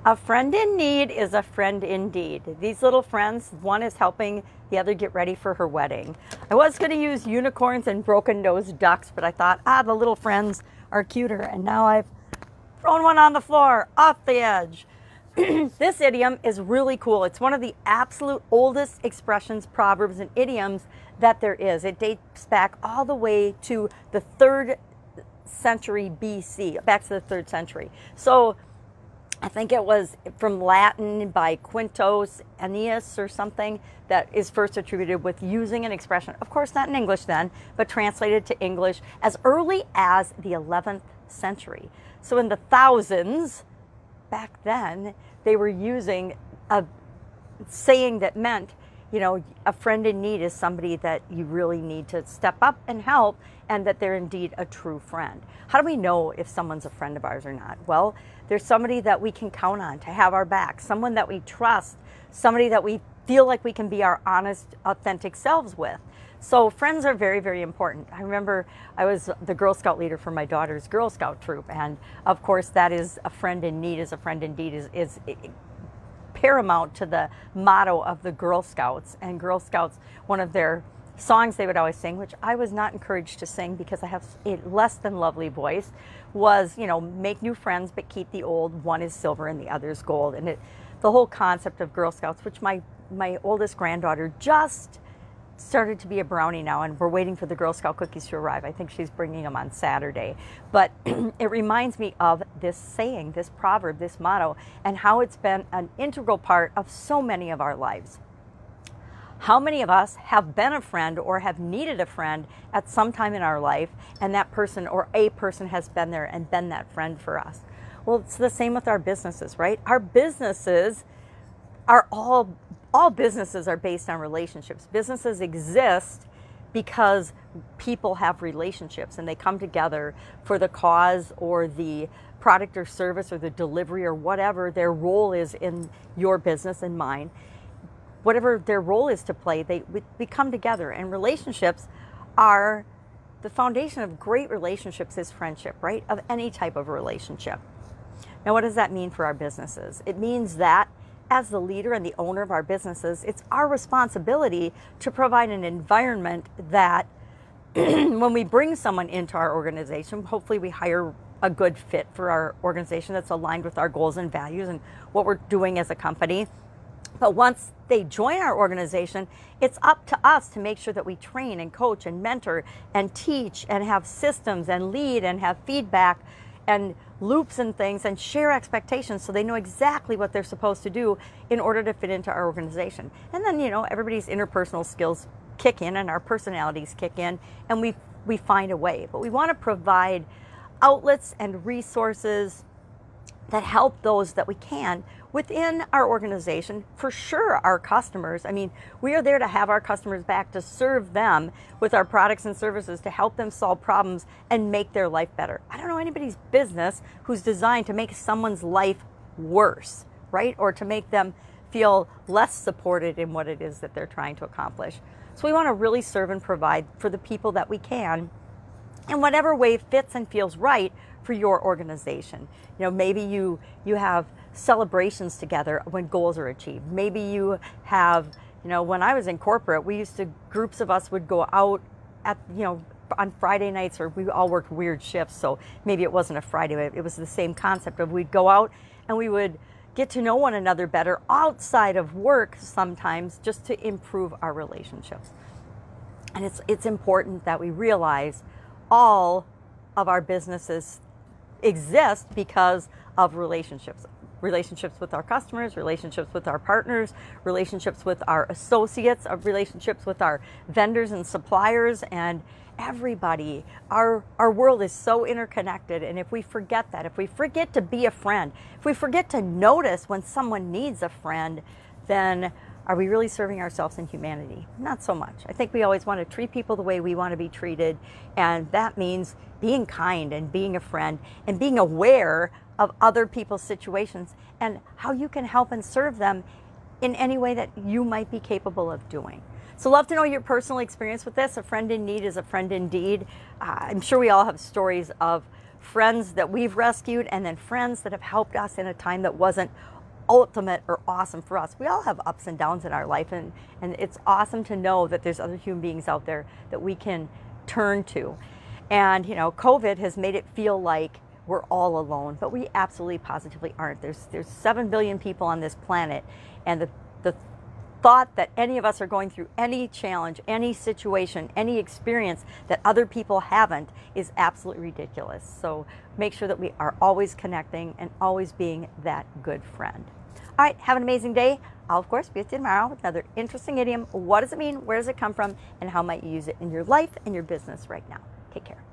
A friend in need is a friend indeed. These little friends, one is helping the other get ready for her wedding. I was going to use unicorns and broken-nosed ducks, but I thought, the little friends are cuter. And now I've thrown one on the floor, off the edge. This idiom is really cool. It's one of the absolute oldest expressions, proverbs, and idioms that there is. It dates back all the way to the 3rd century BC, back to the 3rd century. So I think it was from Latin by Quintus Ennius or something that is first attributed with using an expression, of course not in English then, but translated to English as early as the 11th century. So in the thousands, back then, they were using a saying that meant, a friend in need is somebody that you really need to step up and help, and that they're indeed a true friend. How do we know if someone's a friend of ours or not? Well, there's somebody that we can count on to have our back, someone that we trust, somebody that we feel like we can be our honest, authentic selves with. So friends are very, very important. I remember I was the Girl Scout leader for my daughter's Girl Scout troop, and of course that is a friend in need is a friend indeed is paramount to the motto of the Girl Scouts. And Girl Scouts, one of their songs they would always sing, which I was not encouraged to sing because I have a less than lovely voice, was, make new friends but keep the old. One is silver and the other is gold. And the whole concept of Girl Scouts, which my oldest granddaughter just started to be a brownie now, and we're waiting for the Girl Scout cookies to arrive. I think she's bringing them on Saturday. But it reminds me of this saying, this proverb, this motto, and how it's been an integral part of so many of our lives. How many of us have been a friend or have needed a friend at some time in our life, and that person or a person has been there and been that friend for us? Well, it's the same with our businesses, right? Our businesses are all businesses are based on relationships. Businesses exist because people have relationships and they come together for the cause or the product or service or the delivery or whatever their role is in your business and mine. Whatever their role is to play, we come together. And relationships are the foundation of great relationships is friendship, right? Of any type of relationship. Now, what does that mean for our businesses? It means that as the leader and the owner of our businesses, it's our responsibility to provide an environment that when we bring someone into our organization, hopefully we hire a good fit for our organization that's aligned with our goals and values and what we're doing as a company. But once they join our organization, it's up to us to make sure that we train and coach and mentor and teach and have systems and lead and have feedback and loops and things and share expectations so they know exactly what they're supposed to do in order to fit into our organization. And then, everybody's interpersonal skills kick in and our personalities kick in and we find a way. But we want to provide outlets and resources that help those that we can within our organization, for sure our customers. I mean, we are there to have our customers back, to serve them with our products and services, to help them solve problems and make their life better. I don't know anybody's business who's designed to make someone's life worse, right? Or to make them feel less supported in what it is that they're trying to accomplish. So we want to really serve and provide for the people that we can in whatever way fits and feels right for your organization. Maybe you have celebrations together when goals are achieved. Maybe you have, when I was in corporate, groups of us would go out at, on Friday nights, or we all worked weird shifts, so maybe it wasn't a Friday, it was the same concept of we'd go out and we would get to know one another better outside of work sometimes, just to improve our relationships. And it's important that we realize all of our businesses exist because of relationships with our customers, relationships with our partners, relationships with our associates, relationships with our vendors and suppliers, and everybody. Our world is so interconnected, and if we forget that, if we forget to be a friend, if we forget to notice when someone needs a friend, then are we really serving ourselves and humanity? Not so much. I think we always want to treat people the way we want to be treated, and that means being kind and being a friend and being aware of other people's situations and how you can help and serve them in any way that you might be capable of doing. So love to know your personal experience with this. A friend in need is a friend indeed. I'm sure we all have stories of friends that we've rescued, and then friends that have helped us in a time that wasn't ultimate or awesome for us. We all have ups and downs in our life, and it's awesome to know that there's other human beings out there that we can turn to. And you know, COVID has made it feel like we're all alone, but we absolutely positively aren't. There's 7 billion people on this planet, and the thought that any of us are going through any challenge, any situation, any experience that other people haven't is absolutely ridiculous. So make sure that we are always connecting and always being that good friend. All right, have an amazing day. I'll, of course, be with you tomorrow with another interesting idiom. What does it mean? Where does it come from? And how might you use it in your life and your business right now? Take care.